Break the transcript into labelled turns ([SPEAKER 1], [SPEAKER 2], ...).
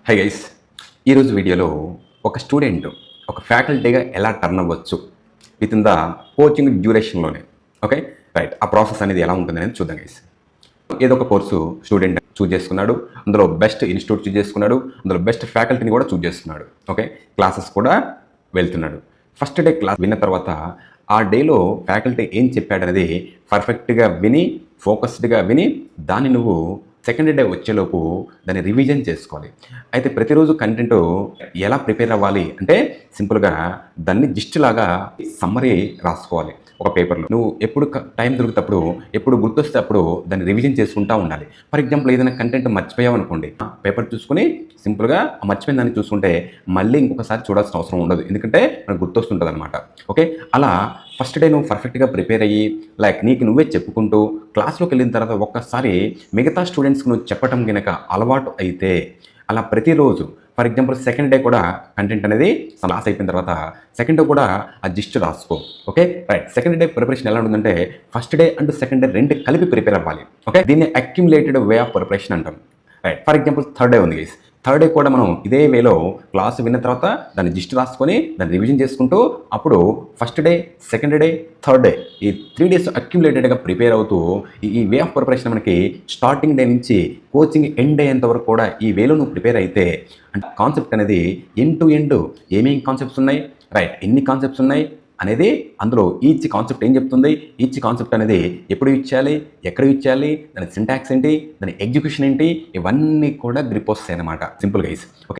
[SPEAKER 1] Hi guys, ఈరోజు వీడియోలో ఒక స్టూడెంట్ ఒక ఫ్యాకల్టీగా ఎలా టర్న్ అవ్వచ్చు విత్ ఇన్ ద కోచింగ్ డ్యూరేషన్లోనే. ఓకే రైట్, ఆ ప్రాసెస్ అనేది ఎలా ఉంటుంది అనేది చూద్దాం గైస్. ఏదో ఒక కోర్సు స్టూడెంట్ చూజ్ చేసుకున్నాడు, అందులో బెస్ట్ ఇన్స్టిట్యూట్ చూజ్ చేసుకున్నాడు, అందులో బెస్ట్ ఫ్యాకల్టీని కూడా చూజ్ చేసుకున్నాడు. ఓకే, క్లాసెస్ కూడా వెళ్తున్నాడు. ఫస్ట్ డే క్లాస్ విన్న తర్వాత ఆ డేలో ఫ్యాకల్టీ ఏం చెప్పాడనేది పర్ఫెక్ట్గా విని ఫోకస్డ్గా విని దాన్ని నువ్వు సెకండ్ డే వచ్చేలోపు దాన్ని రివిజన్ చేసుకోవాలి. అయితే ప్రతిరోజు కంటెంట్ ఎలా ప్రిపేర్ అవ్వాలి అంటే సింపుల్గా దాన్ని జిస్ట్ లాగా సమ్మరీ రాసుకోవాలి ఒక పేపర్లో. నువ్వు ఎప్పుడు టైం దొరికినప్పుడు ఎప్పుడు గుర్తొస్తే అప్పుడు దాన్ని రివిజన్ చేసుకుంటూ ఉండాలి. ఫర్ ఎగ్జాంపుల్ ఏదైనా కంటెంట్ మర్చిపోయావు అనుకోండి, పేపర్ చూసుకుని సింపుల్గా మర్చిపోయిన దాన్ని చూసుకుంటే మళ్ళీ ఇంకొకసారి చూడాల్సిన అవసరం ఉండదు, ఎందుకంటే మనకు గుర్తొస్తుంటుంది అనమాట. ఓకే, అలా ఫస్ట్ డే నువ్వు పర్ఫెక్ట్గా ప్రిపేర్ అయ్యి లైక్ నీకు నువ్వే చెప్పుకుంటూ క్లాస్లోకి వెళ్ళిన తర్వాత ఒక్కసారి మిగతా స్టూడెంట్స్కి నువ్వు చెప్పటం కనుక అలవాటు అయితే అలా ప్రతిరోజు ఫర్ ఎగ్జాంపుల్ సెకండ్ డే కూడా కంటెంట్ అనేది క్లాస్ అయిపోయిన తర్వాత సెకండ్ డే కూడా ఆ జిస్ట్ రాసుకో. Okay right, second day preparation ఎలా ఉంటుందంటే first day and second day రెండు కలిపి ప్రిపేర్ అవ్వాలి. ఓకే, దీన్ని అక్యుములేటెడ్ వే ఆఫ్ ప్రిపరేషన్ అంటాం. Right, for example third day ఉంది గైస్, థర్డ్ డే కూడా మనం ఇదే వేలో క్లాస్ విన్న తర్వాత దాన్ని జిస్ట్ రాసుకొని దాన్ని రివిజన్ చేసుకుంటూ అప్పుడు first day second day third day ఈ 3 days అక్యుములేటెడ్గా ప్రిపేర్ అవుతూ ఈ వే ఆఫ్ ప్రిపరేషన్ మనకి స్టార్టింగ్ డే నుంచి కోచింగ్ ఎండ్ అయ్యేంత వరకు కూడా ఈ వేలో నువ్వు ప్రిపేర్ అయితే అంటే కాన్సెప్ట్ అనేది ఎండ్ టు ఎండ్ ఏమేమి కాన్సెప్ట్స్ ఉన్నాయి, రైట్ ఎన్ని కాన్సెప్ట్స్ ఉన్నాయి అనేది, అందులో ఈచ్ కాన్సెప్ట్ ఏం చెప్తుంది, ఈచ్ కాన్సెప్ట్ అనేది ఎప్పుడు యూజ్ చేయాలి, ఎక్కడ యూజ్ చేయాలి, దాని సింటాక్స్ ఏంటి, దాని ఎగ్జిక్యూషన్ ఏంటి, ఇవన్నీ కూడా గ్రిప్ వస్తాయి అన్నమాట సింపుల్గా. ఓకే.